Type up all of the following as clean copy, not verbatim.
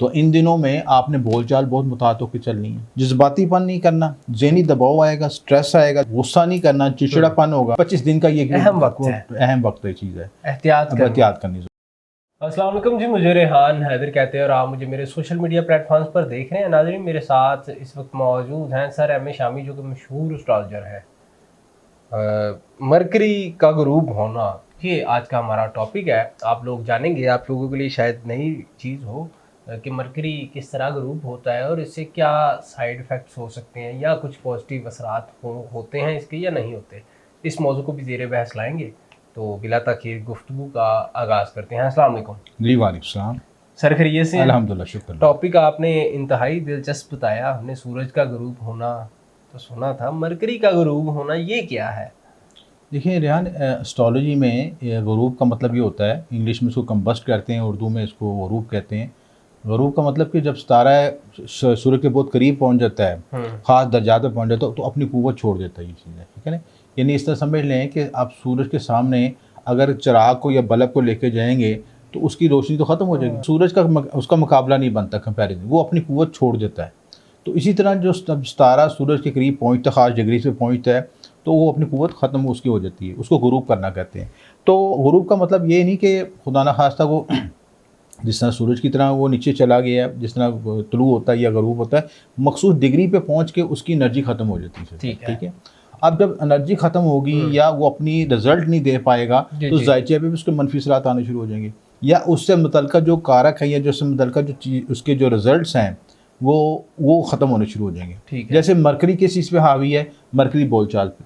तो इन दिनों में आपने बोलचाल बहुत मुताहत होकर चलनी है। जज्बातीपन नहीं करना, ज़हनी दबाव आएगा, स्ट्रेस आएगा, गुस्सा नहीं करना, चिड़चिड़ापन होगा। 25 दिन का ये अहम वक्त है, चीज़ है, एहतियात करनी जरूरी। अस्सलाम वालेकुम जी, मुझे रेहान हैदर कहते हैं और आप मुझे मेरे सोशल मीडिया प्लेटफॉर्म्स पर देख रहे हैं। नाज़रीन, मेरे साथ इस वक्त मौजूद हैं सर एम ए शामी, जो कि मशहूर एस्ट्रोलॉजर है। मरकरी का गुरूब होना, ये आज का हमारा टॉपिक है। आप लोग जानेंगे, आप लोगों के लिए शायद नई चीज़ हो कि मरकरी किस तरह गुरूब होता है और इससे क्या साइड इफ़ेक्ट्स हो सकते हैं या कुछ पॉजिटिव असरात होते हैं इसके या नहीं होते। इस मौजू को भी ज़ेरे बहस लाएंगे। तो बिला ताखीर गुफ्तगू का आगाज़ करते हैं। अस्सलाम वालेकुम जी। वालेकुम सलाम सर, खैरियत से? अल्हम्दुलिल्लाह, शुक्र। टॉपिक आपने इंतहाई दिलचस्प बताया। हमने सूरज का गुरूब होना तो सुना था, मरकरी का गुरूब होना ये क्या है? देखिए रेहान, एस्ट्रोलॉजी में गुरूब का मतलब ये होता है, इंग्लिश में इसको कम्बस्ट कहते हैं, उर्दू में इसको गुरूब कहते हैं। गुरूब का मतलब कि जब सितारा सूर्य के बहुत करीब पहुंच जाता है, ख़ास दर्जात पर पहुंच जाता है, तो अपनी क़ुव्वत छोड़ देता है। ये चीज़ है, ठीक है ना। यानी इस तरह समझ लें कि आप सूरज के सामने अगर चिराग को या बल्ब को लेके जाएंगे तो उसकी रोशनी तो ख़त्म हो जाएगी। सूरज का उसका मुकाबला नहीं बनता कंपैरिजन, वो अपनी क़ुव्वत छोड़ देता है। तो इसी तरह जो सितारा सूरज के करीब पहुँचता, ख़ास डिग्री से पहुँचता है, तो वो अपनी क़ुव्वत ख़त्म उसकी हो जाती है, उसको गुरूब करना कहते हैं। तो गुरूब का मतलब ये नहीं कि खुदा न खास्ता वो जिस तरह सूरज की तरह वो नीचे चला गया, जिस तरह तुलू होता है या गरूब होता है, मखसूस डिग्री पे पहुंच के उसकी एनर्जी ख़त्म हो जाती है। ठीक है। अब जब एनर्जी ख़त्म होगी या वो अपनी रिजल्ट नहीं दे पाएगा तो ज़ायचे पे भी उसके मनफी असरात आने शुरू हो जाएंगे, या उससे मुतल्लिका जो कारक है या जो उससे मुतल्लिका जो चीज़ उसके जो रिजल्ट्स हैं वो ख़त्म होने शुरू हो जाएंगे। जैसे मरकरी किस चीज़ पे हावी है? मरकरी बोलचाल पे।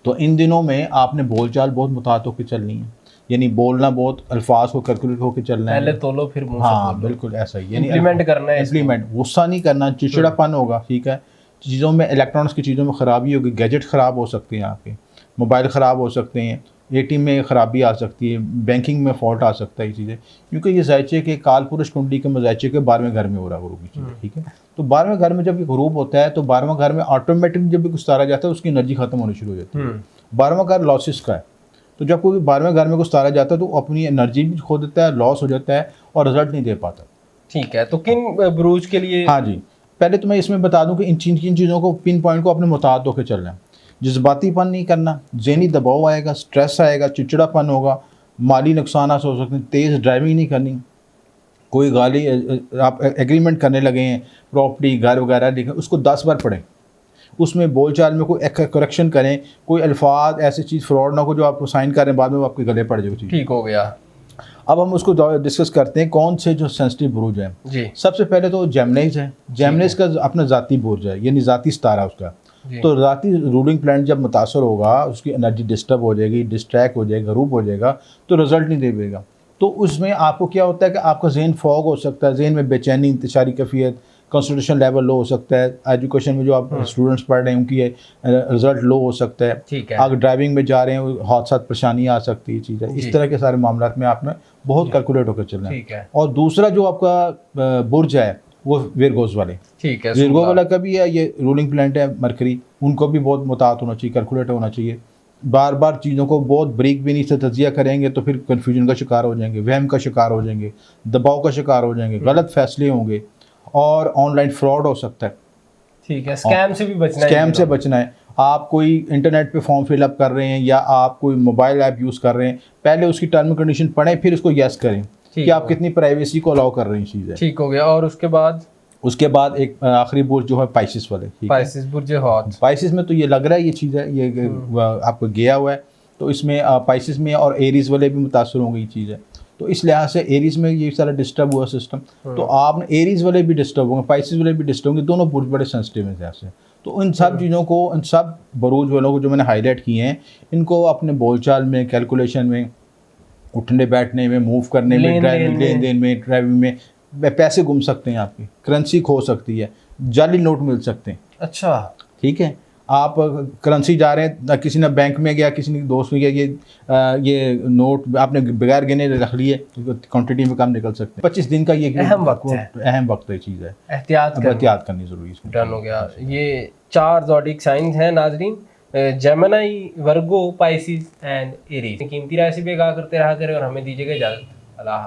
तो इन दिनों में आपने बोलचाल बहुत मुताहत होकर चलनी है, यानी बोलना बहुत अल्फाज को कैलकुलेट होकर चलना है। पहले तोलो फिर मुंह से बोलो। हाँ बिल्कुल ऐसा ही, यानी इम्प्लीमेंट करना है, इम्प्लीमेंट। गुस्सा नहीं करना, चिड़चिड़ापन होगा, ठीक है। चीज़ों में, इलेक्ट्रॉनिक्स की चीज़ों में ख़राबी होगी, गैजेट ख़राब हो सकते हैं, आपके मोबाइल ख़राब हो सकते हैं, एटीएम में ख़राबी आ सकती है, बैंकिंग में फॉल्ट आ सकता है। ये चीज़ें क्योंकि ये ज़ायचे के काल पुरुष कुंडली के मज़ायचे के 12वें घर में हो रहा है गुरूब की चीज़ें, ठीक है। तो 12वें घर में जब ये गुरूब होता है तो 12वां घर में ऑटोमेटिकली जब भी कुछ तारा जाता है उसकी एनर्जी ख़त्म होनी शुरू हो जाती है। 12वां घर लॉसेस का है, तो जब कोई 12वें घर में कुछ तारा जाता है तो अपनी एनर्जी भी खो देता है, लॉस हो जाता है और रिजल्ट नहीं दे पाता। ठीक है, तो किन ब्रूज के लिए? हाँ जी, पहले तो मैं इसमें बता दूं कि इन चीज़ों को, पिन पॉइंट को अपने मुताबिक होकर चलना है। जज्बातीपन नहीं करना, ज़हनी दबाव आएगा, स्ट्रेस आएगा, चिड़चिड़ापन होगा, माली नुकसान हो सकते हैं, तेज़ ड्राइविंग नहीं करनी, कोई गाली आप एग्रीमेंट करने लगे हैं प्रॉपर्टी घर वगैरह लिखें, उसको 10 बार पढ़ें, उसमें बोलचाल में कोई करेक्शन करें, कोई अल्फाज ऐसी चीज़ फ्रॉड ना हो जो आप साइन कर रहे हैं बाद में आपके गले पड़ जाए। ठीक हो गया। अब हम उसको डिस्कस करते हैं कौन से जो सेंसिटिव बुर्ज हैं जी। सबसे पहले तो जेमिनीज है। जेमिनीज का अपना ज़ाती बुर्ज है, यानी ज़ाती सितारा उसका। तो ज़ाती रूलिंग प्लैनेट जब मुतासर होगा, उसकी एनर्जी डिस्टर्ब हो जाएगी, डिस्ट्रैक्ट हो जाएगा, गरूब हो जाएगा, तो रिजल्ट नहीं देगा। तो उसमें आपको क्या होता है कि आपका जहन फॉग हो सकता है, जहन में बेचैनी, इंतशारी कैफियत, कंसंट्रेशन लेवल लो हो सकता है, एजुकेशन में जो आप स्टूडेंट्स पढ़ रहे हैं उनकी रिजल्ट लो हो सकता है, ठीक है। आप ड्राइविंग में जा रहे हैं, हादसा परेशानी आ सकती है, चीज़ है। इस तरह के सारे मामला में आपने बहुत कैलकुलेट होकर चलना है। और दूसरा जो आपका बुर्ज है वो विरगोज वाले, ठीक है। विरगो वाला का भी है, ये रूलिंग प्लैनेट है मरकरी, उनको भी बहुत मुतात होना चाहिए, कैलकुलेट होना चाहिए। बार बार चीज़ों को बहुत ब्रीक भी नहीं से तजिया करेंगे तो फिर कन्फ्यूजन का शिकार हो जाएंगे, वहम का शिकार हो जाएंगे, दबाव का शिकार हो जाएंगे, गलत फैसले होंगे और ऑनलाइन फ्रॉड हो सकता है। ठीक है, स्कैम से भी बचना है। स्कैम से बचना है। आप कोई इंटरनेट पे फॉर्म फिलअप कर रहे हैं या आप कोई मोबाइल ऐप यूज़ कर रहे हैं, पहले उसकी टर्म एंड कंडीशन पढ़ें, फिर उसको यस करें कि आप कितनी प्राइवेसी को अलाउ कर रहे हैं। चीज़ है, ठीक हो गया। और उसके बाद एक आखिरी बुर्ज जो है पाइसिस वाले, पाइसिस बुर्ज हॉट। पाइसिस में तो ये लग रहा है ये चीज़ है, ये आपको गया हुआ है, तो इसमें पाइसिस में और एरीज वाले भी मुतासर होंगे ये चीज़ है। तो इस लिहाज से एरीज में ये सारा डिस्टर्ब हुआ सिस्टम, तो आपने एरीज वाले भी डिस्टर्ब होंगे, पाइसिस वाले भी डिस्टर्ब होंगे, दोनों बुर्ज बड़े सेंसिटिव हैं से। तो इन सब चीज़ों को, इन सब बुरूज वालों को जो मैंने हाईलाइट किए हैं, इनको अपने बोलचाल में, कैलकुलेशन में, उठने बैठने में, मूव करने में, लेन देन में, ड्राइविंग में पैसे घूम सकते हैं, आपकी करेंसी खो सकती है, जाली नोट मिल सकते हैं। अच्छा, ठीक है। आप करेंसी जा रहे हैं, किसी ने बैंक में गया, किसी ने दोस्त में गया, ये नोट आपने बगैर गिने रख लिए, क्वांटिटी में कम निकल सकते हैं। 25 दिन का ये अहम वक्त है, चीज़ है, एहतियात करनी जरूरी है। डन हो गया। ये 4 ज़ोडिक साइंस हैं नाजरीन, Gemini, Virgo, Pisces and Aries. कीमती राशि पे गा करते रहा करें और हमें दीजिएगा इजाज़त। अल्लाह।